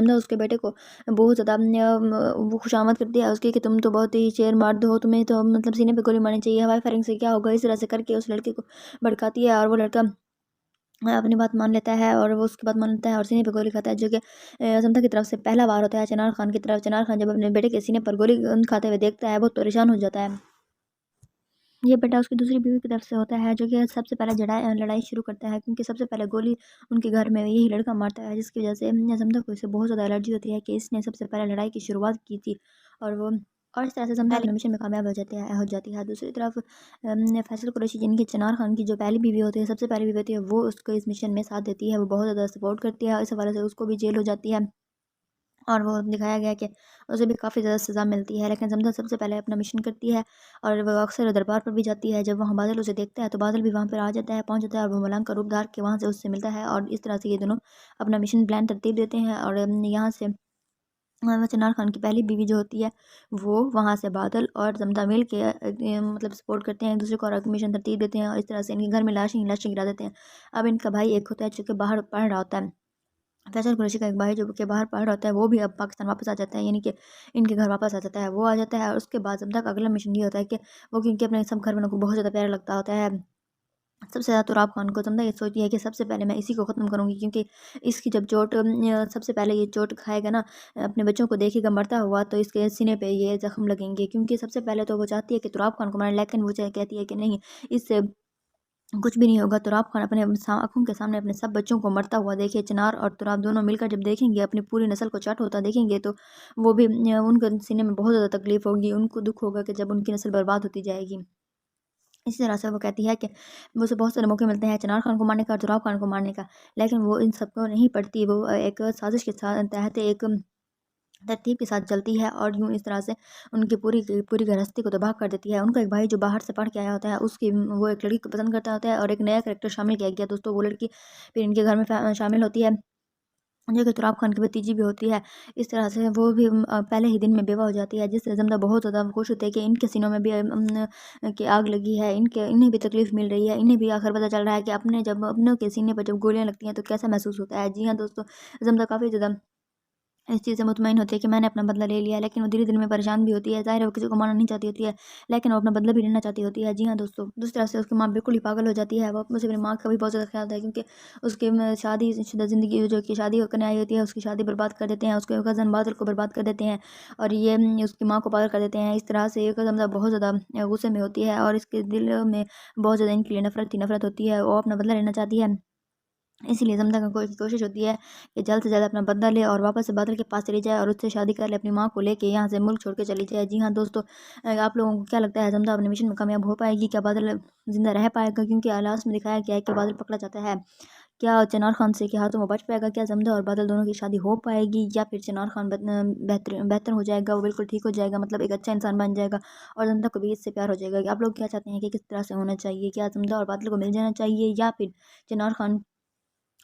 जमदा उसके बेटे को बहुत ज़्यादा वो खुशामद करती है उसकी कि तुम तो बहुत ही शेर मर्द हो, तुम्हें तो मतलब सीने पे गोली मारनी चाहिए, हवाई फायरिंग से क्या होगा, इस तरह से करके उस लड़के को भड़काती है और वो लड़का अपनी बात मान लेता है और वो उसकी बात मान लेता है और सीने पे गोली खाता है, जो कि समता की तरफ से पहला वार होता है चिनार खान की तरफ। चिनार खान जब अपने बेटे के सीने पर गोली खाते हुए देखता है बहुत परेशान हो जाता है। ये बेटा उसकी दूसरी बीवी की तरफ से होता है, जो कि सबसे पहले लड़ाई शुरू करता है, क्योंकि सबसे पहले गोली उनके घर में यही लड़का मारता है, जिसकी वजह से समता को इससे बहुत ज़्यादा एलर्जी होती है कि इसने सबसे पहले लड़ाई की शुरुआत की थी। और इस तरह से समता अपने मिशन में कामयाब हो जाती है। दूसरी तरफ फैसल कुरैशी जिनकी चिनार खान की जो पहली बीवी होती है, सबसे पहली बीवी होती है, वो उसको इस मिशन में साथ देती है, वो बहुत ज़्यादा सपोर्ट करती है और इस हवाले से उसको भी जेल हो जाती है और वो दिखाया गया कि उसे भी काफ़ी ज़्यादा सज़ा मिलती है। लेकिन समझा सबसे पहले अपना मिशन करती है और वो अक्सर दरबार पर भी जाती है। जब वहाँ बादल उसे देखता है तो बादल भी वहाँ पर आ जाता है, पहुँच जाता है और वो मलंग का रूप धार के वहाँ से उससे मिलता है और इस तरह से ये दोनों अपना मिशन प्लान तरतीब देते हैं। और यहाँ से वो चिनार खान की पहली बीवी जो होती है वो वहाँ से बादल और जमदा मिल के मतलब सपोर्ट करते हैं एक दूसरे को और मिशन तरतीब देते हैं और इस तरह से इनके घर में लाशें ही लाशें गिरा देते हैं। अब इनका भाई एक होता है जो कि बाहर पढ़ रहा होता है, फैसल कुरैशी का एक भाई जो कि बाहर पढ़ रहा होता है, वो भी अब पाकिस्तान वापस आ जाता है, यानी कि इनके घर वापस आ जाता है, वो आ जाता है। और उसके बाद जमदा का अगला मिशन ये होता है कि वो क्योंकि अपने सब घर वालों को बहुत ज़्यादा प्यारा लगता होता है सबसे ज़्यादा तुराब खान को, जमदा ये सोचती है कि सबसे पहले मैं इसी को ख़त्म करूँगी, क्योंकि इसकी जब चोट सबसे पहले ये चोट खाएगा ना, अपने बच्चों को देखेगा मरता हुआ, तो इसके सीने पे ये ज़ख्म लगेंगे। क्योंकि सबसे पहले तो वो चाहती है कि तुराब खान को मारे, लेकिन वो कहती है कि नहीं, इससे कुछ भी नहीं होगा। तुराब खान अपने आँखों के सामने अपने सब बच्चों को मरता हुआ देखे, चिनार और तुराब दोनों मिलकर जब देखेंगे, अपनी पूरी नस्ल को चाट होता देखेंगे, तो वो भी उनके सीने में बहुत ज़्यादा तकलीफ़ होगी, उनको दुःख होगा कि जब उनकी नस्ल बर्बाद होती जाएगी। इसी तरह से वो कहती है कि मुझे बहुत सारे मौके मिलते हैं चिनार खान को मारने का और तुराब खान को मारने का, लेकिन वो इन सबको नहीं पड़ती। वो एक साजिश के तहत एक तरतीब के साथ चलती है और यूँ इस तरह से उनकी पूरी की पूरी गृहस्थी को तबाह कर देती है। उनका एक भाई जो बाहर से पढ़ के आया होता है, उसकी वो एक लड़की को पसंद करता होता है और एक नया कैरेक्टर शामिल किया गया दोस्तों, वो लड़की फिर इनके घर में शामिल होती है, जो कि तुराब खान की भतीजी भी होती है। इस तरह से वो भी पहले ही दिन में बेवा हो जाती है, जिससे जमदा बहुत ज़्यादा खुश होते हैं कि इनके सीनों में भी कि आग लगी है, इन्हें भी तकलीफ़ मिल रही है, इन्हें भी आखिर पता चल रहा है कि अपने जब अपनों के सीने पर जब गोलियाँ लगती हैं तो कैसा महसूस होता है। जी हाँ दोस्तों, जमदा काफ़ी ज़्यादा इस चीज़ से मुतमईन होती है कि मैंने अपना बदला ले लिया, लेकिन वो धीरे-धीरे में परेशान भी होती है। ज़ाहिर है वो किसी को मारना नहीं चाहती होती है, लेकिन वो अपना बदला भी लेना चाहती होती है। जी हाँ दोस्तों, दूसरी तरफ से उसकी माँ बिल्कुल ही पागल हो जाती है। वो मुझे अपनी माँ का भी बहुत ज़्यादा ख्याल आता है, क्योंकि उसकी शादीशुदा ज़िंदगी जो कि शादी होकर आई होती है, उसकी शादी बर्बाद कर देते हैं, उसके कज़न बादल को बर्बाद कर देते हैं और ये उसकी माँ को पागल कर देते हैं। इस तरह से ये कदम बहुत ज़्यादा गुस्से में होती है और इसके दिल में बहुत ज़्यादा इनके लिए नफ़रत होती है। वो अपना बदला लेना चाहती है, इसीलिए समझा का कोशिश होती है कि जल्द से जल्द अपना बदला ले और वापस से बादल के पास चली जाए और उससे शादी कर ले, अपनी माँ को लेके यहाँ से मुल्क छोड़ के चली जाए। जी हाँ दोस्तों, आप लोगों को क्या लगता है समझा अपने मिशन में कामयाब हो पाएगी? क्या बादल जिंदा रह पाएगा? क्योंकि लास्ट में दिखाया गया है कि बादल पकड़ा जाता है। क्या चिनार खान से के हाथों में बच पाएगा? क्या समझा और बादल दोनों की शादी हो पाएगी, या फिर चिनार खान बेहतर बेहतर हो जाएगा, वो बिल्कुल ठीक हो जाएगा, मतलब एक अच्छा इंसान बन जाएगा और जनता को भी इससे प्यार हो जाएगा? आप लोग क्या चाहते हैं कि किस तरह से होना चाहिए? क्या समझा और बादल को मिल जाना चाहिए, या फिर चिनार खान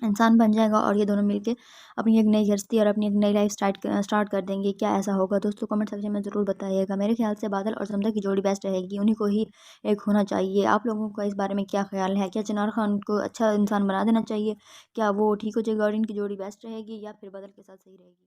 इंसान बन जाएगा और ये दोनों मिलके अपनी एक नई गृहस्थी और अपनी एक नई लाइफ स्टार्ट कर देंगे? क्या ऐसा होगा दोस्तों? कमेंट सेक्शन में ज़रूर बताइएगा। मेरे ख्याल से बादल और समदा की जोड़ी बेस्ट रहेगी, उन्हीं को ही एक होना चाहिए। आप लोगों का इस बारे में क्या ख्याल है? क्या चिनार खान को अच्छा इंसान बना देना चाहिए? क्या वो ठीक हो जाएगा और इनकी जोड़ी बेस्ट रहेगी, या फिर बादल के साथ सही रहेगी?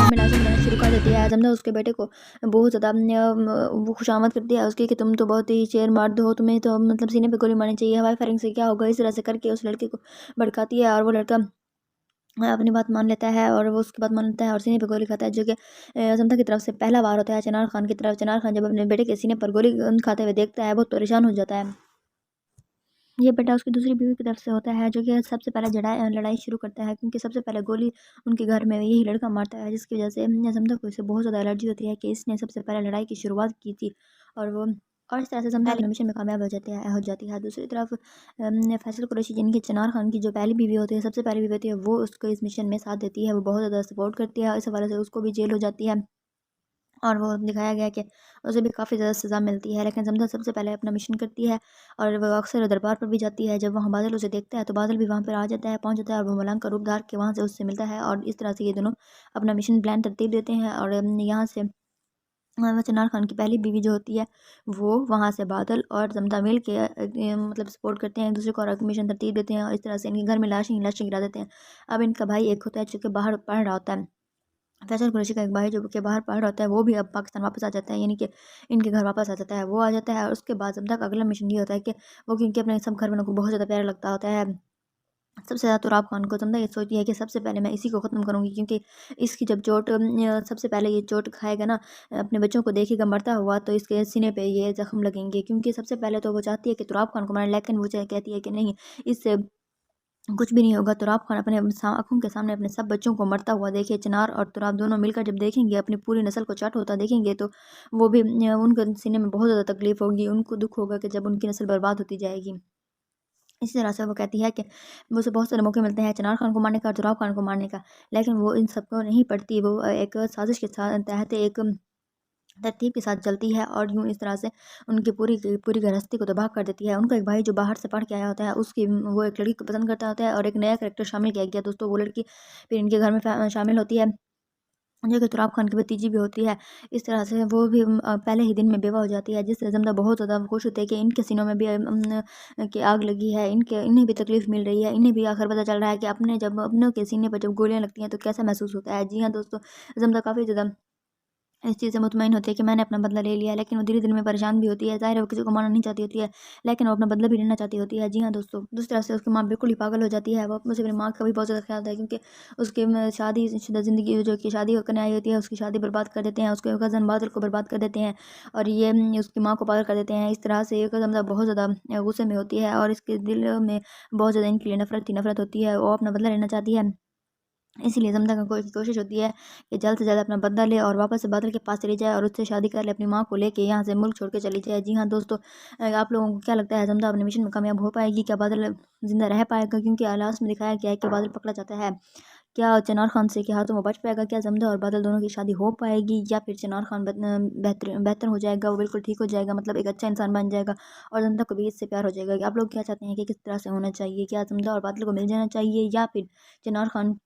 में लाशें गिराना शुरू कर देती है। जमना उसके बेटे को बहुत ज़्यादा वो खुशामद करती है उसकी कि तुम तो बहुत ही शेर मर्द हो, तुम्हें तो मतलब सीने पे गोली मारनी चाहिए, हवाई फायरिंग से क्या होगा, इस तरह से करके उस लड़के को भड़काती है और वो लड़का अपनी बात मान लेता है और वो उसकी बात मान लेता है और सीने पे गोली खाता है, जो कि समता की तरफ से पहला वार होता है चिनार खान की तरफ। चिनार खान जब अपने बेटे के सीने पर गोली खाते हुए देखता है बहुत परेशान हो जाता है। ये बेटा उसकी दूसरी बीवी की तरफ से होता है, जो कि सबसे पहले लड़ाई शुरू करता है, क्योंकि सबसे पहले गोली उनके घर में यही लड़का मारता है, जिसकी वजह से समझा को इससे बहुत ज़्यादा एलर्जी होती है कि इसने सबसे पहले लड़ाई की शुरुआत की थी। और वो और इस तरह से समझा अपने मिशन में कामयाब हो जाती है। दूसरी तरफ फैसल कुरैशी जिनकी चिनार खान की जो पहली बीवी होती है, सबसे पहली बीवी होती है, वो उसको इस मिशन में साथ देती है, वो बहुत ज़्यादा सपोर्ट करती है और इस हवाले से उसको भी जेल हो जाती है और वो दिखाया गया कि उसे भी काफ़ी ज़्यादा सज़ा मिलती है। लेकिन समझा सबसे पहले अपना मिशन करती है और वो अक्सर दरबार पर भी जाती है। जब वहाँ बादल उसे देखता है तो बादल भी वहाँ पर आ जाता है, पहुँच जाता है और वो मलंग का रूप धार के वहाँ से उससे मिलता है और इस तरह से ये दोनों अपना मिशन प्लान तरतीब देते हैं और यहाँ से चिनार खान की पहली बीवी जो होती है वो वहाँ से बादल और जमदा मिल के मतलब सपोर्ट करते हैं एक दूसरे को और मिशन तरतीब देते हैं और इस तरह से इनके घर में लाशें गिरा देते हैं। अब इनका भाई एक होता है जो कि बाहर पढ़ रहा होता है। फैसल कुरैशी का एक भाई जो कि बाहर पढ़ रहा होता है वो भी अब पाकिस्तान वापस आ जाता है, यानी कि इनके घर वापस आ जाता है। वो आ जाता है और उसके बाद जमदा का अगला मिशन ये होता है कि वो क्योंकि अपने सब घर वालों को बहुत ज़्यादा प्यारा लगता होता है सबसे ज़्यादा तुराब खान को। जमदा ये सोचती है कि सबसे पहले मैं इसी को ख़त्म करूँगी, क्योंकि इसकी जब चोट सबसे पहले ये चोट खाएगा ना, अपने बच्चों को देखेगा मरता हुआ, तो इसके सीने पे ये ज़ख्म लगेंगे। क्योंकि सबसे पहले तो वो चाहती है कि तुराब खान को मारे, लेकिन वो कहती है कि नहीं, इससे कुछ भी नहीं होगा। तुराब खान अपने आँखों के सामने अपने सब बच्चों को मरता हुआ देखे। चिनार और तुराब दोनों मिलकर जब देखेंगे, अपनी पूरी नस्ल को चाट होता देखेंगे, तो वो भी उनके सीने में बहुत ज़्यादा तकलीफ़ होगी। उनको दुःख होगा कि जब उनकी नस्ल बर्बाद होती जाएगी। इसी तरह से वो कहती है कि मुझे बहुत सारे मौके मिलते हैं चिनार खान को मारने का और तुराब खान को मारने का, लेकिन वो इन सबको नहीं पड़ती। वो एक साजिश के तहत एक तरतीब के साथ चलती है और यूँ इस तरह से उनकी पूरी की पूरी गृहस्थी को तबाह कर देती है। उनका एक भाई जो बाहर से पढ़ के आया होता है, उसकी वो एक लड़की को पसंद करता होता है और एक नया कैरेक्टर शामिल किया गया दोस्तों। वो लड़की फिर इनके घर में शामिल होती है, जो कि तुराब खान की भतीजी भी होती है। इस तरह से वो भी पहले ही दिन में बेवा हो जाती है, जिससे जमदा बहुत ज़्यादा खुश होते हैं कि इनके सीनों में भी कि आग लगी है, इन्हें भी तकलीफ़ मिल रही है। इन्हें भी आखिर पता चल रहा है कि अपनों के सीने पर जब गोलियाँ लगती हैं तो कैसा महसूस होता है। जी हाँ दोस्तों, जमदा काफ़ी ज़्यादा इस चीज़ से मुतमईन होती है कि मैंने अपना बदला ले लिया, लेकिन वो धीरे-धीरे में परेशान भी होती है। ज़ाहिर है वो किसी को मारना नहीं चाहती होती है, लेकिन वो अपना बदला भी लेना चाहती होती है। जी हाँ दोस्तों, दूसरी तरफ से उसकी माँ बिल्कुल ही पागल हो जाती है। वो मुझे अपनी माँ का भी बहुत ज़्यादा ख्याल आता है, क्योंकि उसकी शादीशुदा ज़िंदगी जो कि शादी करने आई होती है, उसकी शादी बर्बाद कर देते हैं, उसके कज़न बादल को बर्बाद कर देते हैं और ये उसकी माँ को पागल कर देते हैं। इस तरह से एक कदम बहुत ज़्यादा गुस्से में होती है और इसके दिल में बहुत ज़्यादा इनके लिए नफ़रत होती है। वो अपना बदला लेना चाहती है। इसीलिए जमदा का कोशिश होती है कि जल्द से जल्द अपना बदला ले और वापस से बादल के पास चली जाए और उससे शादी कर ले, अपनी माँ को लेके यहाँ से मुल्क छोड़ के चली जाए। जी हाँ दोस्तों, आप लोगों को क्या लगता है, जमदा अपने मिशन में कामयाब हो पाएगी? क्या बादल जिंदा रह पाएगा? क्योंकि लास्ट में दिखाया गया है कि बादल पकड़ा जाता है। क्या चिनार खान से के हाथों में बच पाएगा? क्या जमदा और बादल दोनों की शादी हो पाएगी, या फिर चिनार खान बेहतर बेहतर हो जाएगा, वो बिल्कुल ठीक हो जाएगा, मतलब एक अच्छा इंसान बन जाएगा और जमदा को भी इससे प्यार हो जाएगा? आप लोग क्या चाहते हैं कि किस तरह से होना चाहिए? क्या जमदा और बादल को मिल जाना चाहिए, या फिर चिनार खान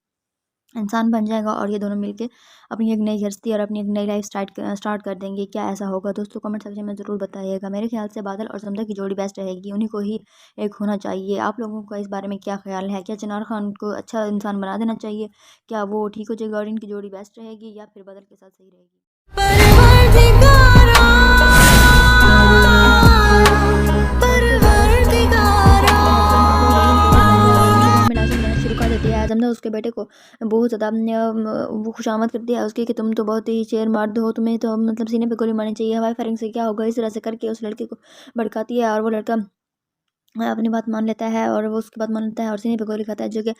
इंसान बन जाएगा और ये दोनों मिलके अपनी एक नई गृहस्थी और अपनी एक नई लाइफ स्टार्ट कर देंगे? क्या ऐसा होगा दोस्तों? कमेंट सेक्शन में ज़रूर बताइएगा। मेरे ख्याल से बादल और समदा की जोड़ी बेस्ट रहेगी, उन्हीं को ही एक होना चाहिए। आप लोगों का इस बारे में क्या ख्याल है? क्या चिनार खान को अच्छा इंसान बना देना चाहिए? क्या वो ठीक हो जाएगा और इनकी जोड़ी बेस्ट रहेगी, या फिर बादल के साथ सही रहेगी? शुरू कर देती है। जमना उसके बेटे को बहुत ज़्यादा वो खुशामद करती है उसकी कि तुम तो बहुत ही शेर मर्द हो, तुम्हें तो मतलब सीने पे गोली मारनी चाहिए, हवाई फायरिंग से क्या होगा? इस तरह से करके उस लड़के को भड़काती है और वो लड़का अपनी बात मान लेता है और वो उसकी बात मान लेता है और सीने पे गोली खाता है, जो कि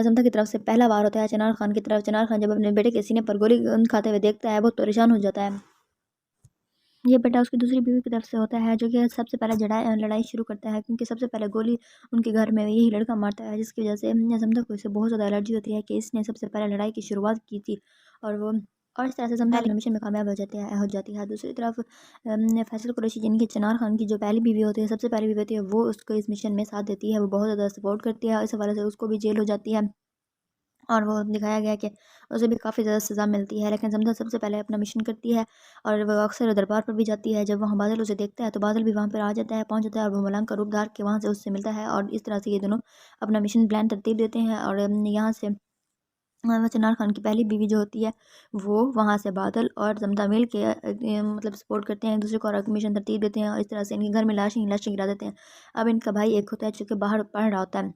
समता की तरफ से पहला वार होता है चिनार खान की तरफ। चिनार खान जब अपने बेटे के सीने पर गोली खाते हुए देखता है, बहुत परेशान हो जाता है। ये बेटा उसकी दूसरी बीवी की तरफ से होता है, जो कि सबसे पहले लड़ाई शुरू करता है, क्योंकि सबसे पहले गोली उनके घर में यही लड़का मारता है, जिसकी वजह से समदा को इससे बहुत ज़्यादा एलर्जी होती है कि इसने सबसे पहले लड़ाई की शुरुआत की थी। और इस तरह से समदा अपने मिशन में कामयाब हो जाती है। दूसरी तरफ फैसल कुरैशी, जिनकी चिनार खान की जो पहली बीवी होती है, सबसे पहली बीवी होती है, वो उसको इस मिशन में साथ देती है, वो बहुत ज़्यादा सपोर्ट करती है। इस हवाले से उसको भी जेल हो जाती है और वो दिखाया गया कि उसे भी काफ़ी ज़्यादा सज़ा मिलती है। लेकिन समझा सबसे पहले अपना मिशन करती है और वो अक्सर दरबार पर भी जाती है। जब वहाँ बादल उसे देखता है तो बादल भी वहाँ पर आ जाता है, पहुँच जाता है और वो मलंग का रूप धार के वहाँ से उससे मिलता है और इस तरह से ये दोनों अपना मिशन प्लान तरतीब देते हैं और यहाँ से चिनार खान की पहली बीवी जो होती है वो वहाँ से बादल और जमदा मिल के मतलब सपोर्ट करते हैं एक दूसरे को और मिशन तरतीब देते हैं और इस तरह से इनके घर में लाशें गिरा देते हैं। अब इनका भाई एक होता है जो कि बाहर पढ़ रहा होता है।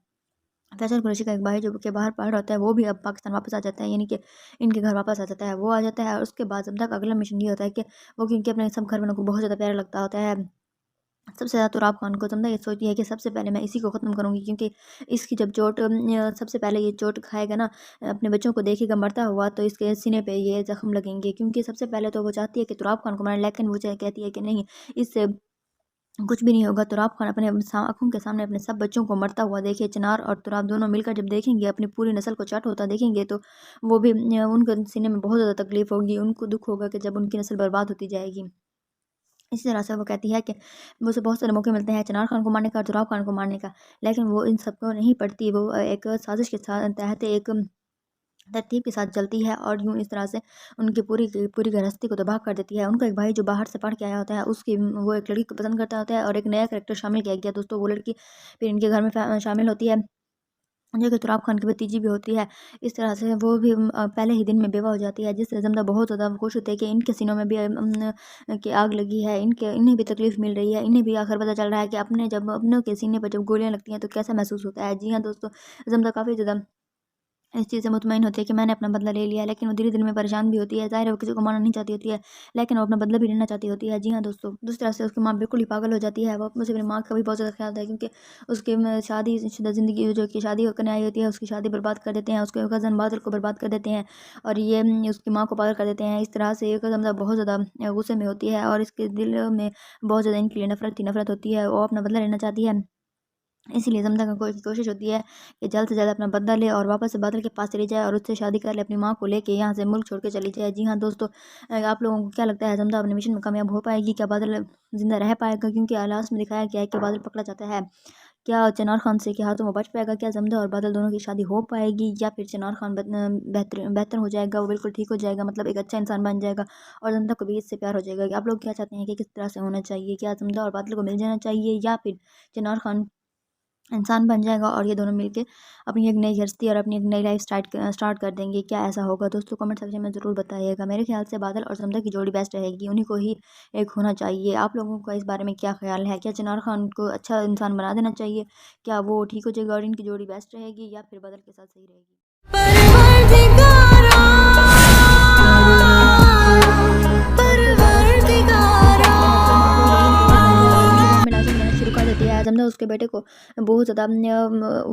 फैसल कुरैशी का एक भाई जो कि बाहर पढ़ रहा होता है, वो भी अब पाकिस्तान वापस आ जाता है, यानी कि इनके घर वापस आ जाता है। वो आ जाता है और उसके बाद जमदा का अगला मिशन ये होता है कि वो क्योंकि अपने सब घर वालों को बहुत ज़्यादा प्यारा लगता होता है, सबसे ज़्यादा तुराब खान को। जमदा ये सोचती है कि सबसे पहले मैं इसी को ख़त्म करूँगी, क्योंकि इसकी जब चोट सबसे पहले ये चोट खाएगा ना, अपने बच्चों को देखेगा मरता हुआ, तो इसके सीने पे ये ज़ख्म लगेंगे। क्योंकि सबसे पहले तो वो चाहती है कि तुराब खान को मारे, लेकिन वो कहती है कि नहीं, इससे कुछ भी नहीं होगा। तुराब खान अपने आँखों के सामने अपने सब बच्चों को मरता हुआ देखे। चिनार और तुराब दोनों मिलकर जब देखेंगे, अपनी पूरी नस्ल को चाट होता देखेंगे, तो वो भी उनके सीने में बहुत ज़्यादा तकलीफ़ होगी। उनको दुःख होगा कि जब उनकी नस्ल बर्बाद होती जाएगी। इसी तरह से वो कहती है कि मुझे बहुत सारे मौके मिलते हैं चिनार खान को मारने का और तुराब खान को मारने का, लेकिन वो इन सबको नहीं पड़ती। वो एक साजिश के तहत एक तरतीब के साथ चलती है और यूँ इस तरह से उनकी पूरी की पूरी गृहस्थी को तबाह कर देती है। उनका एक भाई जो बाहर से पढ़ के आया होता है, उसकी वो एक लड़की को पसंद करता होता है और एक नया कैरेक्टर शामिल किया गया दोस्तों। वो लड़की फिर इनके घर में शामिल होती है, जो कि तुराब खान की भतीजी भी होती है। इस तरह से वो भी पहले ही दिन में बेवा हो जाती है, जिससे ज़मदा बहुत ज़्यादा खुश होते हैं कि इनके सीनों में भी कि आग लगी है, इन्हें भी तकलीफ़ मिल रही है। इन्हें भी आखिर पता चल रहा है कि अपनों के सीने पर जब गोलियाँ लगती हैं तो कैसा महसूस होता है। जी हाँ दोस्तों, ज़मदा काफ़ी ज़्यादा इस चीज़ से मुतमईन होती है कि मैंने अपना बदला ले लिया है, लेकिन वो धीरे-धीरे में परेशान भी होती है। ज़ाहिर है वो किसी को मारना नहीं चाहती होती है, लेकिन वो अपना बदला भी लेना चाहती होती है। जी हाँ दोस्तों, दूसरी तरफ से उसकी माँ बिल्कुल ही पागल हो जाती है। वो मुझे अपनी माँ का भी बहुत ज़्यादा ख़्याल था, क्योंकि उसकी शादीशुदा ज़िंदगी जो कि शादी करने आई होती है, उसकी शादी बर्बाद कर देते हैं, उसके कज़न बादल को बर्बाद कर देते हैं और ये उसकी माँ को पागल कर देते हैं। इस तरह से ये कदम बहुत ज़्यादा गुस्से में होती है और इसके दिल में बहुत ज़्यादा इनके लिए नफ़रत होती है। वो अपना बदला लेना चाहती है। इसीलिए ज़मदा का कोशिश होती है कि जल्द से जल्द अपना बदला ले और वापस से बादल के पास चली जाए और उससे शादी कर ले, अपनी माँ को लेके यहाँ से मुल्क छोड़ के चली जाए। जी हाँ दोस्तों, आप लोगों को क्या लगता है ज़मदा अपने मिशन में कामयाब हो पाएगी? क्या बादल ज़िंदा रह पाएगा? क्योंकि लास्ट में दिखाया गया है कि बादल पकड़ा जाता है। क्या चिनार खान से के हाथों में बच पाएगा? क्या ज़मदा और बादल दोनों की शादी हो पाएगी, या फिर चिनार खान बेहतर बेहतर हो जाएगा, वो बिल्कुल ठीक हो जाएगा, मतलब एक अच्छा इंसान बन जाएगा और ज़मदा को भी इससे प्यार हो जाएगा? आप लोग क्या चाहते हैं कि किस तरह से होना चाहिए? क्या ज़मदा और बादल को मिल जाना चाहिए, या फिर चिनार खान इंसान बन जाएगा और ये दोनों मिलके अपनी एक नई गृहस्थी और अपनी एक नई लाइफ स्टार्ट कर देंगे? क्या ऐसा होगा दोस्तों? कमेंट सेक्शन में ज़रूर बताइएगा। मेरे ख्याल से बादल और समदा की जोड़ी बेस्ट रहेगी, उन्हीं को ही एक होना चाहिए। आप लोगों का इस बारे में क्या ख्याल है? क्या चिनार खान को अच्छा इंसान बना देना चाहिए? क्या वो ठीक हो जाएगा और इनकी जोड़ी बेस्ट रहेगी, या फिर बादल के साथ सही रहेगी? परवरदिगारा परवरदिगारा में लाशें गिनना शुरू कर देती है। ज़मदा उसके बेटे को बहुत ज़्यादा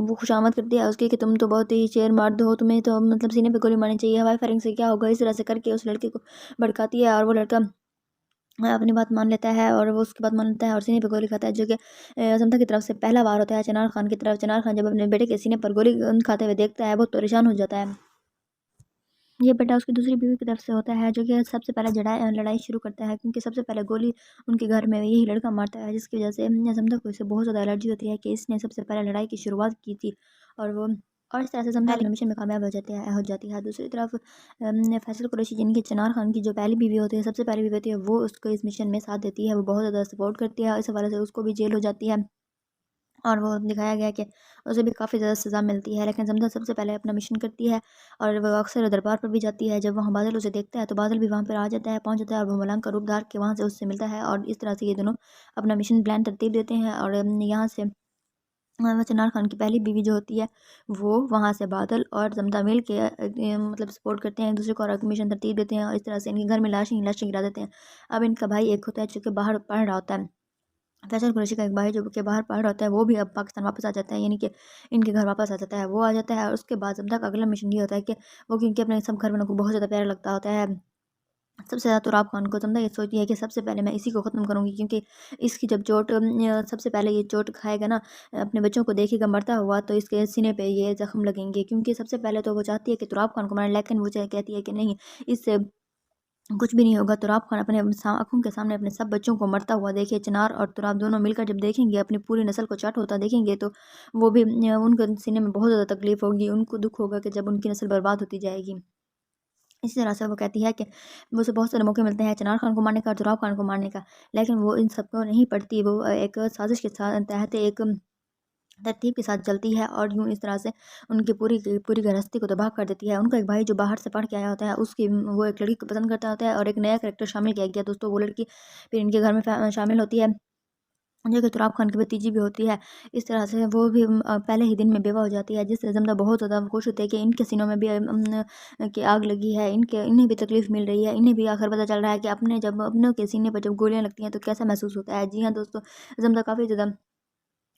वो खुशामद करती है उसकी कि तुम तो बहुत ही शेर मर्द हो, तुम्हें तो मतलब सीने पे गोली मारनी चाहिए, हवाई फायरिंग से क्या होगा? इस तरह से करके उस लड़के को भड़काती है और वो लड़का अपनी बात मान लेता है और वो उसकी बात मान लेता है और सीने पे गोली खाता है, जो कि ज़मदा की तरफ से पहला वार होता है चिनार खान की तरफ। चिनार खान जब अपने बेटे के सीने पर गोली खाते हुए देखता है, बहुत परेशान हो जाता है। ये बेटा उसकी दूसरी बीवी की तरफ से होता है, जो कि सबसे पहले लड़ाई शुरू करता है, क्योंकि सबसे पहले गोली उनके घर में यही लड़का मारता है, जिसकी वजह से ज़मदा को इससे बहुत ज़्यादा एलर्जी होती है कि इसने सबसे पहले लड़ाई की शुरुआत की थी। और इस तरह से ज़मदा अपने मिशन में कामयाब हो जाती है। दूसरी तरफ फैसल कुरैशी, जिनकी चिनार खान की जो पहली बीवी होती है, सबसे पहली बीवी होती है, वो उसको इस मिशन में साथ देती है, वो बहुत ज़्यादा सपोर्ट करती है और इस हवाले से उसको भी जेल हो जाती है और वो दिखाया गया है कि उसे भी काफ़ी ज़्यादा सज़ा मिलती है। लेकिन ज़मदा सबसे पहले अपना मिशन करती है और वो अक्सर दरबार पर भी जाती है। जब वहाँ बादल उसे देखता है तो बादल भी वहाँ पर आ जाता है, पहुँच जाता है और वो मलंग का रूप धार के वहाँ से उससे मिलता है और इस तरह से ये दोनों अपना मिशन प्लान तरतीब देते हैं और यहाँ से चिनार खान की पहली बीवी जो होती है, वो वहाँ से बादल और ज़मदा मिल के मतलब सपोर्ट करते हैं एक-दूसरे को और मिशन तरतीब देते हैं और इस तरह से इनके घर में लाशें ही लाशें गिरा देते हैं। अब इनका भाई एक होता है जो कि बाहर पढ़ रहा होता है। फैसल कुरैशी का एक भाई जो कि बाहर पढ़ रहा होता है, वो भी अब पाकिस्तान वापस आ जाता है, यानी कि इनके घर वापस आ जाता है। वो आ जाता है और उसके बाद ज़मदा का अगला मिशन ये होता है कि वो, क्योंकि अपने सब घर वालों को बहुत ज़्यादा प्यारा लगता होता है, सबसे ज़्यादा तुराब खान को, ज़मदा ये सोचती है कि सबसे पहले मैं इसी को ख़त्म करूँगी, क्योंकि इसकी जब चोट सबसे पहले ये चोट खाएगा ना, अपने बच्चों को देखेगा मरता हुआ, तो इसके सीने पे ये ज़ख्म लगेंगे। क्योंकि सबसे पहले तो वो चाहती है कि तुराब खान को मारे, लेकिन वो कहती है कि नहीं, इससे कुछ भी नहीं होगा। तुराब खान अपने आँखों के सामने अपने सब बच्चों को मरता हुआ देखे, चिनार और तुराब दोनों मिलकर जब देखेंगे, अपनी पूरी नस्ल को चाट होता देखेंगे, तो वो भी उनके सीने में बहुत ज़्यादा तकलीफ़ होगी, उनको दुःख होगा कि जब उनकी नस्ल बर्बाद होती जाएगी। इसी तरह से वो कहती है कि उसे बहुत सारे मौके मिलते हैं चिनार खान को मारने का और तुराब खान को मारने का, लेकिन वो इन सबको नहीं पड़ती। वो एक साजिश के तहत एक तरतीब के साथ चलती है और यूँ इस तरह से उनकी पूरी की पूरी गृहस्थी को तबाह कर देती है। उनका एक भाई जो बाहर से पढ़ के आया होता है, उसकी वो एक लड़की को पसंद करता होता है और एक नया कैरेक्टर शामिल किया गया दोस्तों। वो लड़की फिर इनके घर में शामिल होती है, जो कि तुराब खान की भतीजी भी होती है। इस तरह से वो भी पहले ही दिन में बेवा हो जाती है, जिससे ज़मदा बहुत ज़्यादा खुश होते हैं कि इनके सीनों में भी कि आग लगी है, इन्हें भी तकलीफ़ मिल रही है, इन्हें भी आखिर पता चल रहा है कि अपनों के सीने पर जब गोलियाँ लगती हैं तो कैसा महसूस होता है। जी हाँ दोस्तों, ज़मदा काफ़ी ज़्यादा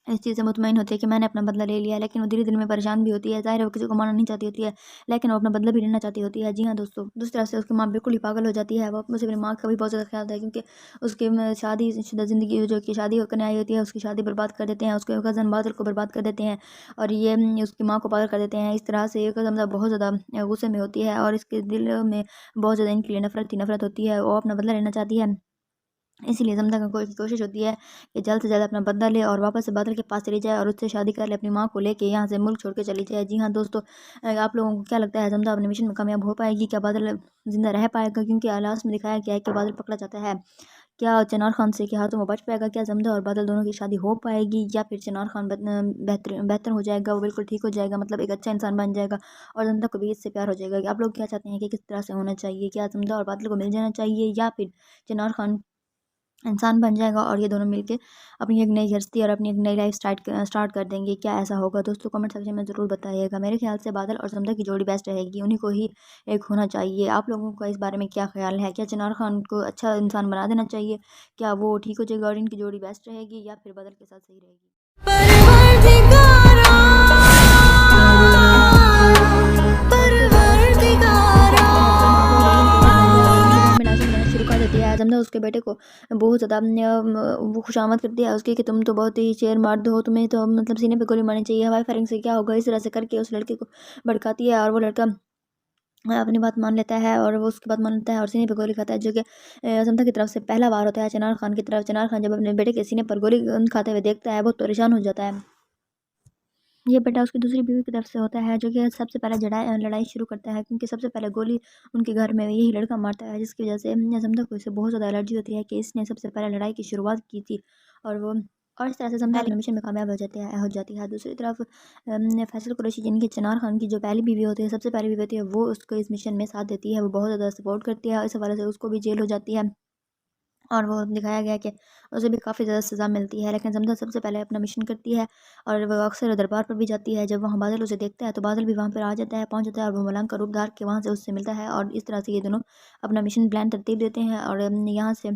इस चीज़ से मुतमईन होती है कि मैंने अपना बदला ले लिया है, लेकिन वो धीरे-धीरे में परेशान भी होती है। ज़ाहिर है वो किसी को मारना नहीं चाहती होती है, लेकिन वो अपना बदला भी लेना चाहती होती है। जी हाँ दोस्तों, दूसरी तरफ से उसकी माँ बिल्कुल ही पागल हो जाती है। वो मुझे अपनी माँ का भी बहुत ज़्यादा ख़्याल था, क्योंकि उसकी शादीशुदा ज़िंदगी जो कि शादी करने आई होती है, उसकी शादी बर्बाद कर देते हैं, उसके कज़न बादल को बर्बाद कर देते हैं और ये उसकी माँ को पागल कर देते हैं। इस तरह से ये कदम बहुत ज़्यादा गुस्से में होती है और इसके दिल में बहुत ज़्यादा इनके लिए नफ़रत होती है। वो अपना बदला लेना चाहती है इसीलिए ज़मज़ा की कोशिश होती है कि जल्द से जल्द अपना बदला ले और वापस से बादल के पास चली जाए और उससे शादी कर ले, अपनी माँ को लेके यहाँ से मुल्क छोड़ के चली जाए। जी हाँ दोस्तों, आप लोगों को क्या लगता है ज़मज़ा अपने मिशन में कामयाब हो पाएगी? क्या बादल ज़िंदा रह पाएगा? क्योंकि लास्ट में दिखाया गया है कि बादल पकड़ा जाता है। क्या चिनार खान से के हाथों में बच पाएगा? क्या ज़मज़ा और बादल दोनों की शादी हो पाएगी, या फिर चिनार खान बेहतर बेहतर हो जाएगा, वो बिल्कुल ठीक हो जाएगा, मतलब एक अच्छा इंसान बन जाएगा और ज़मज़ा को भी इससे प्यार हो जाएगा? आप लोग क्या चाहते हैं कि किस तरह से होना चाहिए? क्या ज़मज़ा और बादल को मिल जाना चाहिए, या फिर चिनार खान इंसान बन जाएगा और ये दोनों मिलके अपनी एक नई हस्ती और अपनी एक नई लाइफ स्टार्ट कर देंगे? क्या ऐसा होगा? दोस्तों कमेंट सेक्शन में ज़रूर बताइएगा। मेरे ख्याल से बादल और ज़मज़ा की जोड़ी बेस्ट रहेगी, उन्हीं को ही एक होना चाहिए। आप लोगों का इस बारे में क्या ख्याल है? क्या चिनार खान को अच्छा इंसान बना देना चाहिए? क्या वो ठीक हो जाएगा और इनकी जोड़ी बेस्ट रहेगी, या फिर बादल के साथ सही रहेगी? शुरू कर देती है। ज़मज़ा उसके बेटे को बहुत ज़्यादा वो खुशामद करती है उसकी कि तुम तो बहुत ही शेर मर्द हो, तुम्हें तो मतलब सीने पे गोली मारनी चाहिए, हवाई फायरिंग से क्या होगा, इस तरह से करके उस लड़के को भड़काती है और वो लड़का अपनी बात मान लेता है और वो उसकी बात मान लेता है और सीने पे गोली खाता है, जो कि ज़मज़ा की तरफ से पहला वार होता है चिनार खान की तरफ। चिनार खान जब अपने बेटे के सीने पर गोली खाते हुए देखता है, बहुत परेशान हो जाता है। ये बेटा उसकी दूसरी बीवी की तरफ से होता है, जो कि सबसे पहले लड़ाई शुरू करता है, क्योंकि सबसे पहले गोली उनके घर में यही लड़का मारता है, जिसकी वजह से ज़मज़ा को इससे बहुत ज़्यादा एलर्जी होती है कि इसने सबसे पहले लड़ाई की शुरुआत की थी। और इस तरह से ज़मज़ा अपने मिशन में कामयाब हो जाती है। दूसरी तरफ फैसल कुरैशी, जिनकी चिनार खान की जो पहली बीवी होती है, सबसे पहली बीवी होती है, वो उसको इस मिशन में साथ देती है, वो बहुत ज़्यादा सपोर्ट करती है, इस हवाले से उसको भी जेल हो जाती है और वो दिखाया गया है कि उसे भी काफ़ी ज़्यादा सज़ा मिलती है। लेकिन ज़मज़ा सबसे पहले अपना मिशन करती है और वो अक्सर दरबार पर भी जाती है। जब वहाँ बादल उसे देखता है तो बादल भी वहाँ पर आ जाता है, पहुँच जाता है और वो मलंग का रूप धार के वहाँ से उससे मिलता है और इस तरह से ये दोनों अपना मिशन प्लान तरतीब देते हैं और यहाँ से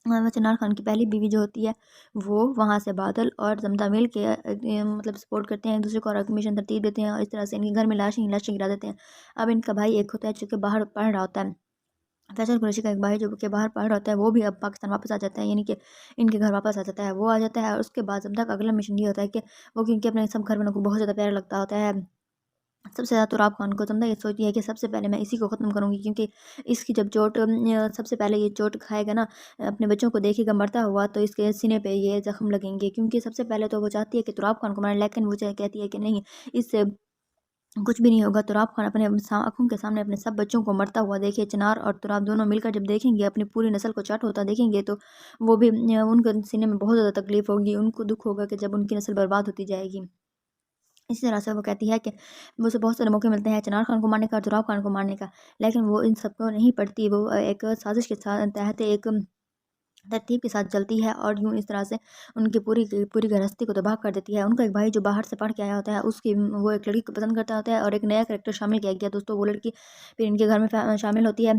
चिनार खान की पहली बीवी जो होती है, वो वहाँ से बादल और ज़मज़ा मिल के मतलब सपोर्ट करते हैं एक-दूसरे को और मिशन तरतीब देते हैं और इस तरह से इनके घर में लाशें ही लाशें गिरा देते हैं। अब इनका भाई एक होता है जो कि बाहर पढ़ रहा होता है। फैसल कुरैशी का एक भाई जो कि बाहर पढ़ रहा होता है, वो भी अब पाकिस्तान वापस आ जाता है, यानी कि इनके घर वापस आ जाता है। वो आ जाता है और उसके बाद ज़मज़ा का अगला मिशन ये होता है कि वो, क्योंकि अपने सब घर वालों को बहुत ज़्यादा प्यारा लगता होता है, सबसे ज़्यादा तुराब खान को, ज़मज़ा ये सोचती है कि सबसे पहले मैं इसी को ख़त्म करूँगी, क्योंकि इसकी जब चोट सबसे पहले ये चोट खाएगा ना, अपने बच्चों को देखेगा मरता हुआ, तो इसके सीने पे ये ज़ख्म लगेंगे। क्योंकि सबसे पहले तो वो चाहती है कि तुराब खान को मारे, लेकिन वो कहती है कि नहीं, इससे कुछ भी नहीं होगा। तुराब खान अपने आँखों के सामने अपने सब बच्चों को मरता हुआ देखे, चिनार और तुराब दोनों मिलकर जब देखेंगे, अपनी पूरी नस्ल को चाट होता देखेंगे, तो वो भी उनके सीने में बहुत ज़्यादा तकलीफ़ होगी, उनको दुःख होगा कि जब उनकी नस्ल बर्बाद होती जाएगी। इसी तरह से वो कहती है कि मुझे बहुत सारे मौके मिलते हैं चिनार खान को मारने का और तुराब खान को मारने का, लेकिन वो इन सबको नहीं पड़ती। वो एक साजिश के तहत एक तरतीब के साथ चलती है और यूँ इस तरह से उनकी पूरी की पूरी गृहस्थी को तबाह कर देती है। उनका एक भाई जो बाहर से पढ़ के आया होता है, उसकी वो एक लड़की को पसंद करता होता है और एक नया कैरेक्टर शामिल किया गया दोस्तों। वो लड़की फिर इनके घर में शामिल होती है,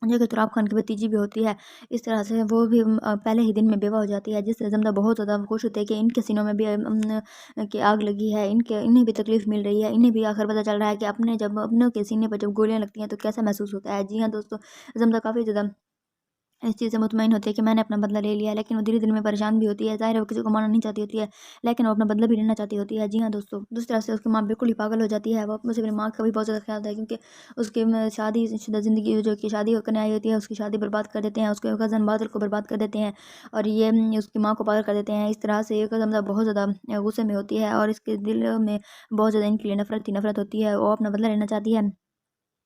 जो कि तुराब खान की भतीजी भी होती है। इस तरह से वो भी पहले ही दिन में बेवा हो जाती है, जिससे ज़मज़ा बहुत ज़्यादा खुश होते हैं कि इनके सीनों में भी कि आग लगी है, इन्हें भी तकलीफ़ मिल रही है। इन्हें भी आखिर पता चल रहा है कि अपनों के सीने पर जब गोलियाँ लगती हैं तो कैसा महसूस होता है। जी हाँ दोस्तों, ज़मज़ा काफ़ी ज़्यादा इस चीज़ से मुतमईन होती है कि मैंने अपना बदला ले लिया, लेकिन वो धीरे-धीरे में परेशान भी होती है। ज़ाहिर है वो किसी को मारना नहीं चाहती होती है, लेकिन वो अपना बदला भी लेना चाहती होती है। जी हाँ दोस्तों, दूसरी तरफ से उसकी माँ बिल्कुल ही पागल हो जाती है। वो मुझे अपनी माँ का भी बहुत ज़्यादा ख्याल आता है, क्योंकि उसकी शादीशुदा ज़िंदगी जो कि शादी करने आई होती है, उसकी शादी बर्बाद कर देते हैं, उसके कज़न बादल को बर्बाद कर देते हैं और ये उसकी माँ को पागल कर देते हैं। इस तरह से एक ज़मज़ा बहुत ज़्यादा गुस्से में होती है और इसके दिल में बहुत ज़्यादा इनके लिए नफ़रत होती है। वो अपना बदला लेना चाहती है,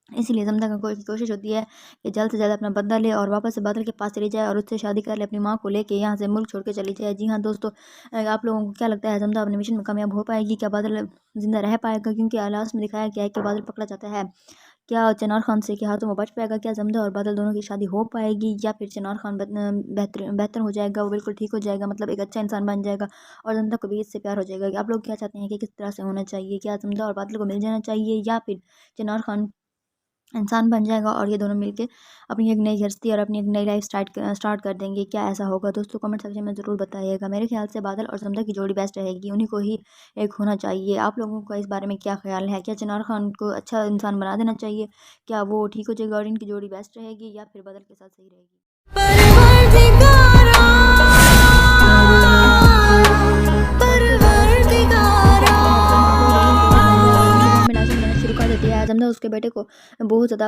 इसीलिए ज़मज़ा की कोशिश होती है कि जल्द से जल्द अपना बदला ले और वापस से बादल के पास चली जाए और उससे शादी कर ले, अपनी माँ को लेके यहाँ से मुल्क छोड़ के चली जाए। जी हाँ दोस्तों, आप लोगों को क्या लगता है ज़मज़ा अपने मिशन में कामयाब हो पाएगी? क्या बादल ज़िंदा रह पाएगा? क्योंकि लास्ट में दिखाया गया है कि बादल पकड़ा जाता है। क्या चिनार खान से के हाथों में बच पाएगा? क्या ज़मज़ा और बादल दोनों की शादी हो पाएगी, या फिर चिनार खान बेहतर बेहतर हो जाएगा, वो बिल्कुल ठीक हो जाएगा, मतलब एक अच्छा इंसान बन जाएगा और ज़मज़ा को भी इससे प्यार हो जाएगा? आप लोग क्या चाहते हैं कि किस तरह से होना चाहिए? क्या ज़मज़ा और बादल को मिल जाना चाहिए, या फिर चिनार खान इंसान बन जाएगा और ये दोनों मिलके अपनी एक नई हस्ती और अपनी एक नई लाइफ स्टार्ट कर देंगे? क्या ऐसा होगा? दोस्तों कमेंट सेक्शन में ज़रूर बताइएगा। मेरे ख्याल से बादल और ज़मज़ा की जोड़ी बेस्ट रहेगी, उन्हीं को ही एक होना चाहिए। आप लोगों का इस बारे में क्या ख्याल है? क्या चिनार खान को अच्छा इंसान बना देना चाहिए? क्या वो ठीक हो जाएगा और इनकी जोड़ी बेस्ट रहेगी, या फिर बादल के साथ सही रहेगी? शुरू कर देती है। समझा उसके बेटे को बहुत ज़्यादा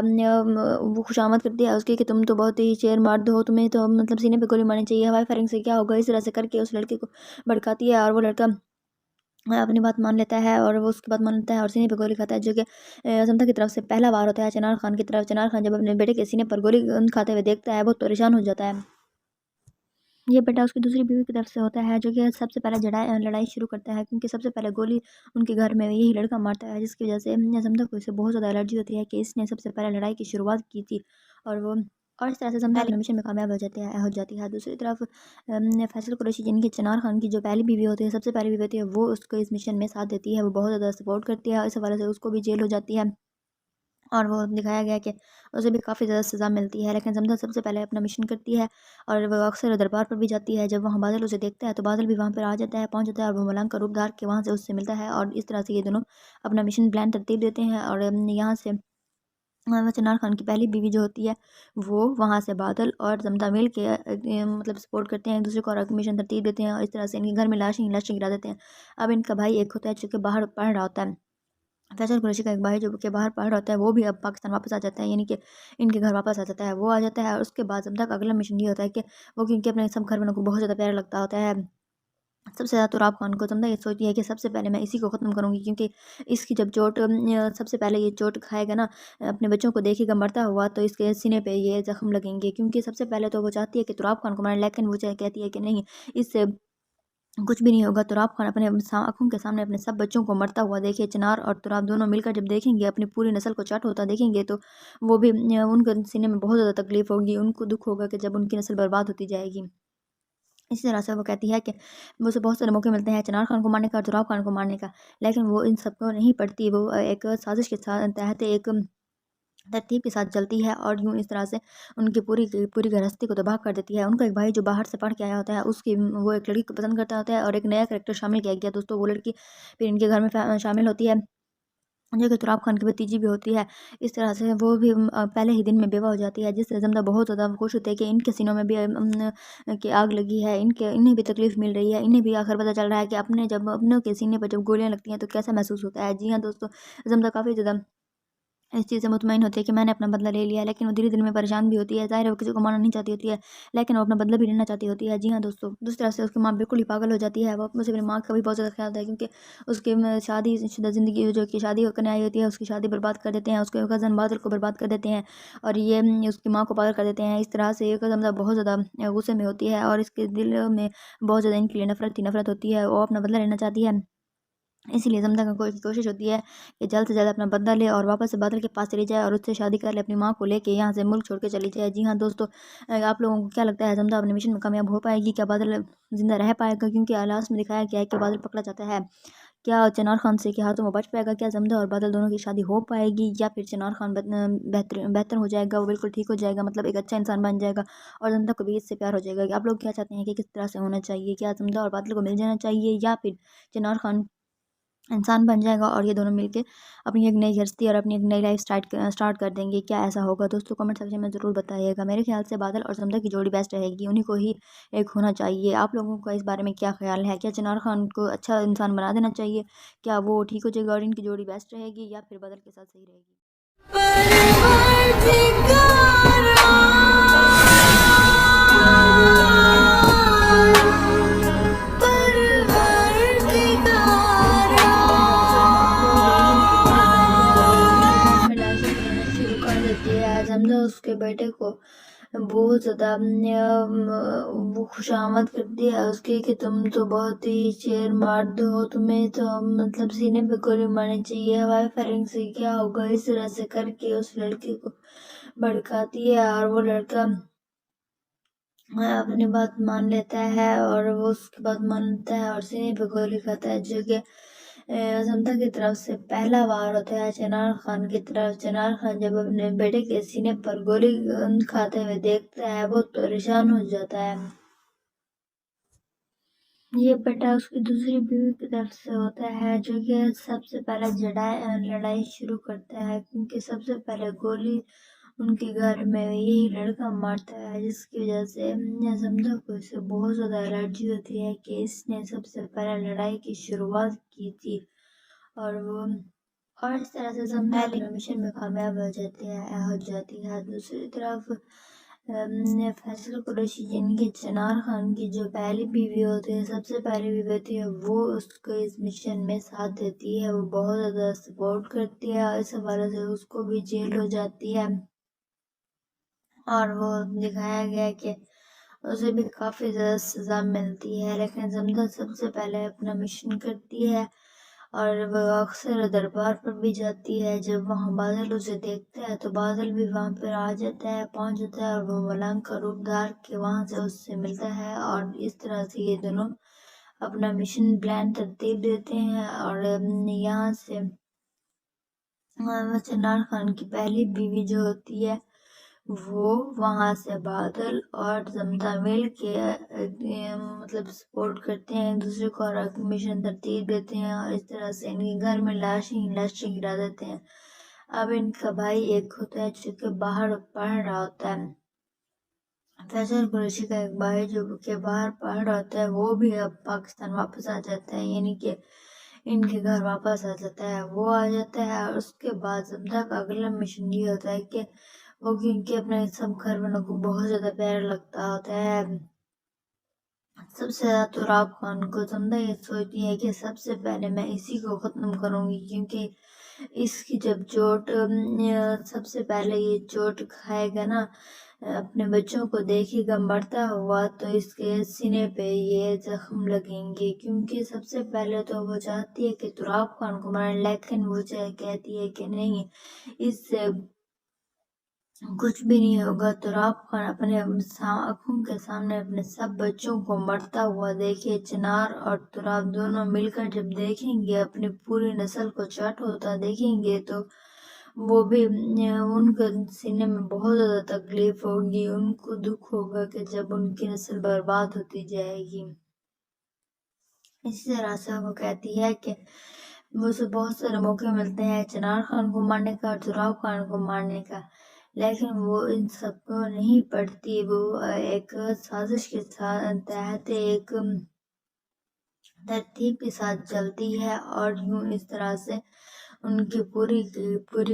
वो खुशामद करती है उसकी कि तुम तो बहुत ही शेर मर्द हो, तुम्हें तो मतलब सीने पे गोली मारनी चाहिए, हवाई फायरिंग से क्या होगा, इस तरह से करके उस लड़के को भड़काती है और वो लड़का अपनी बात मान लेता है और वो उसकी बात मान लेता है और सीने पे गोली खाता है, जो कि समता की तरफ से पहला वार होता है चिनार खान की तरफ। चिनार खान जब अपने बेटे के सीने पर गोली खाते हुए देखता है बहुत परेशान हो जाता है। ये बेटा उसकी दूसरी बीवी की तरफ से होता है, जो कि सबसे पहले लड़ाई शुरू करता है, क्योंकि सबसे पहले गोली उनके घर में यही लड़का मारता है, जिसकी वजह से समता को इससे बहुत ज़्यादा एलर्जी होती है कि इसने सबसे पहले लड़ाई की शुरुआत की थी। और वो और इस तरह से समता अपने मिशन में कामयाब हो जाती है। दूसरी तरफ फैसल कुरैशी जिनकी चिनार खान की जो पहली बीवी होती है, सबसे पहली बीवी होती है, वो उसको इस मिशन में साथ देती है, वो बहुत ज़्यादा सपोर्ट करती है। इस हवाले से उसको भी जेल हो जाती है और वो दिखाया गया कि उसे भी काफ़ी ज़्यादा सज़ा मिलती है, लेकिन समझा सबसे पहले अपना मिशन करती है और वो अक्सर दरबार पर भी जाती है। जब वहाँ बादल उसे देखता है तो बादल भी वहाँ पर आ जाता है, पहुँच जाता है और वो मलंग का रूप धार के वहाँ से उससे मिलता है और इस तरह से ये दोनों अपना मिशन प्लान तरतीब देते हैं। और यहाँ से चिनार खान की पहली बीवी जो होती है वो वहाँ से बादल और जमता मिल के मतलब सपोर्ट करते हैं एक दूसरे को और मिशन तरतीब देते हैं और इस तरह से इनके घर में लाशें गिरा देते हैं। अब इनका भाई एक होता है जो कि बाहर पढ़ रहा होता है, फैसल कुरैशी का एक भाई जो कि बाहर पढ़ रहा होता है, वो भी अब पाकिस्तान वापस आ जाता है, यानी कि इनके घर वापस आ जाता है, वो आ जाता है। और उसके बाद जब तक अगला मिशन ये होता है कि वो क्योंकि अपने सब घर वालों को बहुत ज़्यादा प्यारा लगता होता है सबसे ज़्यादा तुराब खान को, समझा ये सोचती है कि सबसे पहले मैं इसी को ख़त्म करूँगी, क्योंकि इसकी जब चोट सबसे पहले ये चोट खाएगा ना, अपने बच्चों को देखेगा मरता हुआ, तो इसके सीने पे ये ज़ख्म लगेंगे। क्योंकि सबसे पहले तो वो चाहती है कि तुराब खान को मारे, लेकिन वो कहती है कि नहीं, इससे कुछ भी नहीं होगा। तुराब खान अपने आँखों के सामने अपने सब बच्चों को मरता हुआ देखे, चिनार और तुराब दोनों मिलकर जब देखेंगे, अपनी पूरी नस्ल को चाट होता देखेंगे, तो वो भी उनके सीने में बहुत ज़्यादा तकलीफ़ होगी, उनको दुःख होगा कि जब उनकी नस्ल बर्बाद होती जाएगी। इसी तरह से वो कहती है कि वो उसे बहुत सारे मौके मिलते हैं चिनार खान को मारने का और तुराब खान को मारने का, लेकिन वो इन सबको नहीं पड़ती। वो एक साजिश के तहत एक तरतीब के साथ चलती है और यूँ इस तरह से उनकी पूरी की पूरी गृहस्थी को तबाह कर देती है। उनका एक भाई जो बाहर से पढ़ के आया होता है, उसकी वो एक लड़की को पसंद करता होता है और एक नया करैक्टर शामिल किया गया दोस्तों, वो लड़की फिर इनके घर में शामिल होती है, जो कि तुराब खान की भतीजी भी होती है। इस तरह से वो भी पहले ही दिन में बेवा हो जाती है, जिससे जमदा बहुत ज़्यादा खुश होते हैं कि इनके सीनों में भी कि आग लगी है, इन्हें भी तकलीफ़ मिल रही है, इन्हें भी आखिर पता चल रहा है कि अपनों के सीने पर जब गोलियाँ लगती हैं तो कैसा महसूस होता है। जी हाँ दोस्तों, जमदा काफ़ी ज़्यादा इस चीज़ से मुतमईन होती है कि मैंने अपना बदला ले लिया है, लेकिन वो धीरे-धीरे में परेशान भी होती है। ज़ाहिर है वो किसी को मारना नहीं चाहती होती है, लेकिन वो अपना बदला भी लेना चाहती होती है। जी हाँ दोस्तों, दूसरी तरफ से उसकी माँ बिल्कुल ही पागल हो जाती है। वो उसे अपनी माँ का भी बहुत ज़्यादा ख्याल आता है, क्योंकि उसकी शादीशुदा ज़िंदगी जो कि शादी करने आई होती है, उसकी शादी बर्बाद कर देते हैं, उसके कज़न बादल को बर्बाद कर देते हैं और ये उसकी माँ को पागल कर देते हैं। इस तरह से ये कदम बहुत ज़्यादा गुस्से में होती है और इसके दिल में बहुत ज़्यादा इनके लिए नफ़रत होती है। वो अपना बदला लेना चाहती है, इसीलिए समझा का कोशिश होती है कि जल्द से जल्द अपना बदला ले और वापस से बादल के पास चली जाए और उससे शादी कर ले, अपनी माँ को लेके यहाँ से मुल्क छोड़ के चली जाए। जी हाँ दोस्तों, आप लोगों को क्या लगता है समझा अपने मिशन में कामयाब हो पाएगी? क्या बादल जिंदा रह पाएगा? क्योंकि लास्ट में दिखाया गया है कि बादल पकड़ा जाता है। क्या चिनार खान से के हाथों में बच पाएगा? क्या समझा और बादल दोनों की शादी हो पाएगी, या फिर चिनार खान बेहतर बेहतर हो जाएगा, वो बिल्कुल ठीक हो जाएगा, मतलब एक अच्छा इंसान बन जाएगा और जनता को भी इससे प्यार हो जाएगा? आप लोग क्या चाहते हैं कि किस तरह से होना चाहिए? क्या समझा और बादल को मिल जाना चाहिए, या फिर चिनार खान इंसान बन जाएगा और ये दोनों मिलके अपनी एक नई हस्ती और अपनी एक नई लाइफ स्टार्ट कर देंगे? क्या ऐसा होगा दोस्तों? कमेंट सेक्शन में ज़रूर बताइएगा। मेरे ख्याल से बादल और समदा की जोड़ी बेस्ट रहेगी, उन्हीं को ही एक होना चाहिए। आप लोगों का इस बारे में क्या ख्याल है? क्या चिनार खान को अच्छा इंसान बना देना चाहिए? क्या वो ठीक हो जाएगा और इनकी जोड़ी बेस्ट रहेगी, या फिर बादल के साथ सही रहेगी? शुरू कर देती है। समझा उसके बेटे को बहुत ज़्यादा वो खुशामद करती है उसकी कि तुम तो बहुत ही शेर मर्द हो, तुम्हें तो मतलब सीने पे गोली मारनी चाहिए, हवाई फायरिंग से क्या होगा, इस तरह से करके उस लड़के को भड़काती है और वो लड़का अपनी बात मान लेता है और वो उसकी बात मान लेता है और सीने पे गोली खाता है, जो कि समता की तरफ से पहला वार होता है चिनार खान की तरफ। चिनार खान जब अपने बेटे के सीने पर गोली खाते हुए देखता है बहुत परेशान हो जाता है। ये बेटा उसकी दूसरी बीवी की तरफ से होता है, जो कि सबसे पहले लड़ाई शुरू करता है, क्योंकि सबसे पहले गोली उनके घर में यही लड़का मारता है, जिसकी वजह से समझा को इसे बहुत ज़्यादा एलर्जी होती है कि इसने सबसे पहले लड़ाई की शुरुआत की थी। और वो और इस तरह से ज़मज़ा अपने मिशन में कामयाब हो जाती है। दूसरी तरफ फैसल कुरैशी जिनकी चिनार खान की जो पहली बीवी होती है, सबसे पहली बीवी होती है, वो उसको इस मिशन में साथ देती है, वो बहुत ज़्यादा सपोर्ट करती है और इस हवाले से उसको भी जेल हो जाती है। और वो दिखाया गया है कि उसे भी काफ़ी ज़्यादा सज़ा मिलती है, लेकिन ज़मज़ा सबसे पहले अपना मिशन करती है और वो अक्सर दरबार पर भी जाती है। जब वहाँ बादल उसे देखता है तो बादल भी वहाँ पर आ जाता है, पहुँच जाता है और वो मलंग का रूप धार के वहाँ से उससे मिलता है और इस तरह से ये दोनों अपना मिशन प्लान तरतीब देते हैं। और यहाँ से चिनार खान की पहली बीवी जो होती है वो वहाँ से बादल और ज़मज़ा मिल के मतलब सपोर्ट करते हैं एक दूसरे को और मिशन तरतीब देते हैं और इस तरह से इनके घर में लाशें गिरा देते हैं। अब इनका भाई एक होता है जो कि बाहर पढ़ रहा होता है, फैसल कुरैशी का एक भाई जो कि बाहर पढ़ रहा होता है, वो भी अब पाकिस्तान वापस आ जाता है, यानी कि इनके घर वापस आ जाता है। वो आ जाता है और उसके बाद ज़मज़ा का अगला मिशन ये होता है कि वो क्योंकि अपने सब घर वालों को बहुत ज़्यादा प्यारा लगता होता है, सबसे ज़्यादा तुराब खान को। ज़मज़ा ये सोचती है कि सबसे पहले मैं इसी को ख़त्म करूँगी, क्योंकि इसकी जब चोट सबसे पहले ये चोट खाएगा ना, अपने बच्चों को देखेगा मरता हुआ, तो इसके सीने पे ये जख्म लगेंगे। क्योंकि सबसे पहले तो वो चाहती है कि तुराब खान को मारे, लेकिन वो कहती है कि नहीं, इससे कुछ भी नहीं होगा। तुराब खान अपने आँखों के सामने अपने सब बच्चों को मरता हुआ देखे। चिनार और तुराब दोनों मिलकर जब देखेंगे, अपनी पूरी नस्ल को चाट होता देखेंगे, तो वो भी उनके सीने में बहुत ज़्यादा तकलीफ होगी, उनको दुख होगा कि जब उनकी नस्ल बर्बाद होती जाएगी। इसी तरह से वो कहती है कि मुझे बहुत सारे मौके मिलते हैं चिनार खान को मारने का और तुराब खान को मारने का, लेकिन वो इन सबको नहीं पढ़ती। वो एक साजिश के तहत एक तरतीब के साथ चलती है और यूं इस तरह से उनकी पूरी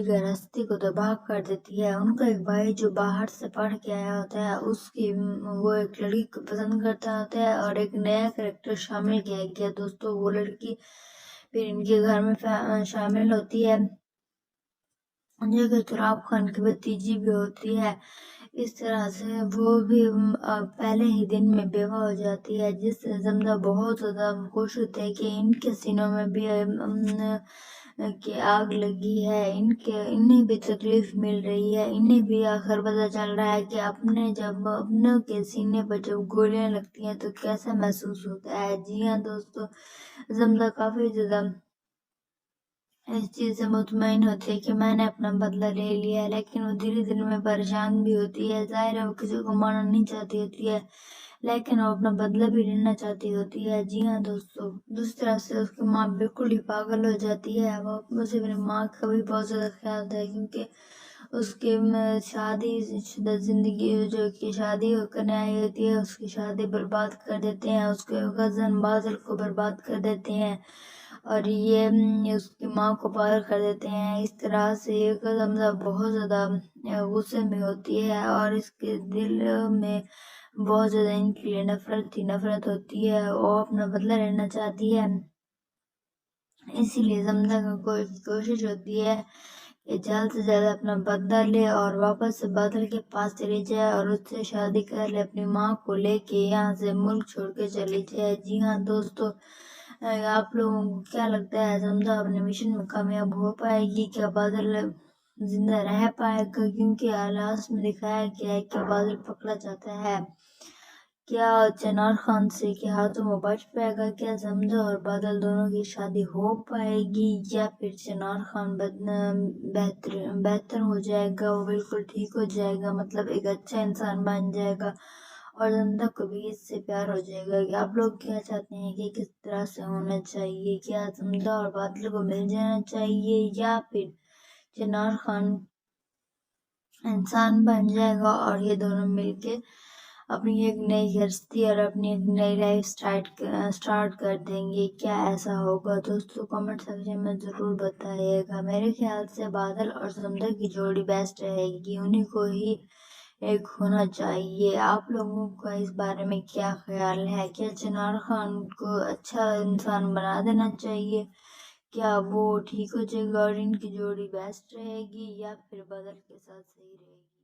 गृहस्थी को तबाह कर देती है। उनका एक भाई जो बाहर से पढ़ के आया होता है, उसकी वो एक लड़की को पसंद करता होता है और एक नया करेक्टर शामिल किया गया दोस्तों। वो लड़की फिर इनके घर में शामिल होती है, जो कि तुराब खान की भतीजी भी होती है। इस तरह से वो भी पहले ही दिन में बेवा हो जाती है, जिससे ज़मज़ा बहुत ज़्यादा खुश होते हैं कि इनके सीनों में भी कि आग लगी है, इन्हें भी तकलीफ मिल रही है, इन्हें भी आखिर पता चल रहा है कि जब अपनों के सीने पर जब गोलियां लगती हैं तो कैसा महसूस होता है। जी हाँ दोस्तों, ज़मज़ा काफ़ी ज़्यादा इस चीज़ से मुतमईन होती है कि मैंने अपना बदला ले लिया है, लेकिन वो धीरे धीरे में परेशान भी होती है। ज़ाहिर है वो किसी को मारना नहीं चाहती होती है, लेकिन वो अपना बदला भी लेना चाहती होती है। जी हाँ दोस्तों, दूसरी तरफ से उसकी माँ बिल्कुल ही पागल हो जाती है। वो उसे अपनी माँ का भी बहुत ज़्यादा ख्याल था, क्योंकि उसकी शादी शुदा जिंदगी जो कि शादी करने आई होती है, उसकी शादी बर्बाद कर देते हैं, उसके कज़न बादल को बर्बाद कर देते हैं और ये उसकी माँ को पार कर देते हैं। इस तरह से ये कदम बहुत ज़्यादा गुस्से में होती है और इसके दिल में बहुत ज़्यादा इनके लिए नफरत होती है। वो अपना बदला लेना चाहती है, इसीलिए ज़मज़ा को कोशिश होती है कि जल्द से जल्द अपना बदला ले और वापस से बादल के पास चली जाए और उससे शादी कर ले, अपनी माँ को लेके यहाँ से मुल्क छोड़ के चली जाए। जी हाँ दोस्तों, आप लोगों को क्या लगता है, ज़मज़ा अपने मिशन में कामयाब हो पाएगी? क्या बादल जिंदा रह पाएगा? क्योंकि लास्ट में दिखाया गया है कि बादल पकड़ा जाता है। क्या चिनार खान से के हाथों में बच पाएगा? क्या ज़मज़ा और बादल दोनों की शादी हो पाएगी, या फिर चिनार खान बेहतर हो जाएगा, वो बिल्कुल ठीक हो जाएगा, मतलब एक अच्छा इंसान बन जाएगा और ज़मज़ा को भी इससे प्यार हो जाएगा? आप लोग क्या चाहते हैं कि किस तरह से होना चाहिए? क्या ज़मज़ा और बादल को मिल जाना चाहिए, या फिर चिनार खान इंसान बन जाएगा और ये दोनों मिलके अपनी एक नई हस्ती और अपनी एक नई लाइफ स्टार्ट कर देंगे। क्या ऐसा होगा दोस्तों? कमेंट सेक्शन में ज़रूर बताइएगा। मेरे ख्याल से बादल और समुद्र की जोड़ी बेस्ट रहेगी, उन्हीं को ही एक होना चाहिए। आप लोगों का इस बारे में क्या ख्याल है? क्या चिनार खान को अच्छा इंसान बना देना चाहिए? क्या वो ठीक हो जाएगा और इनकी जोड़ी बेस्ट रहेगी, या फिर बादल के साथ सही रहेगी?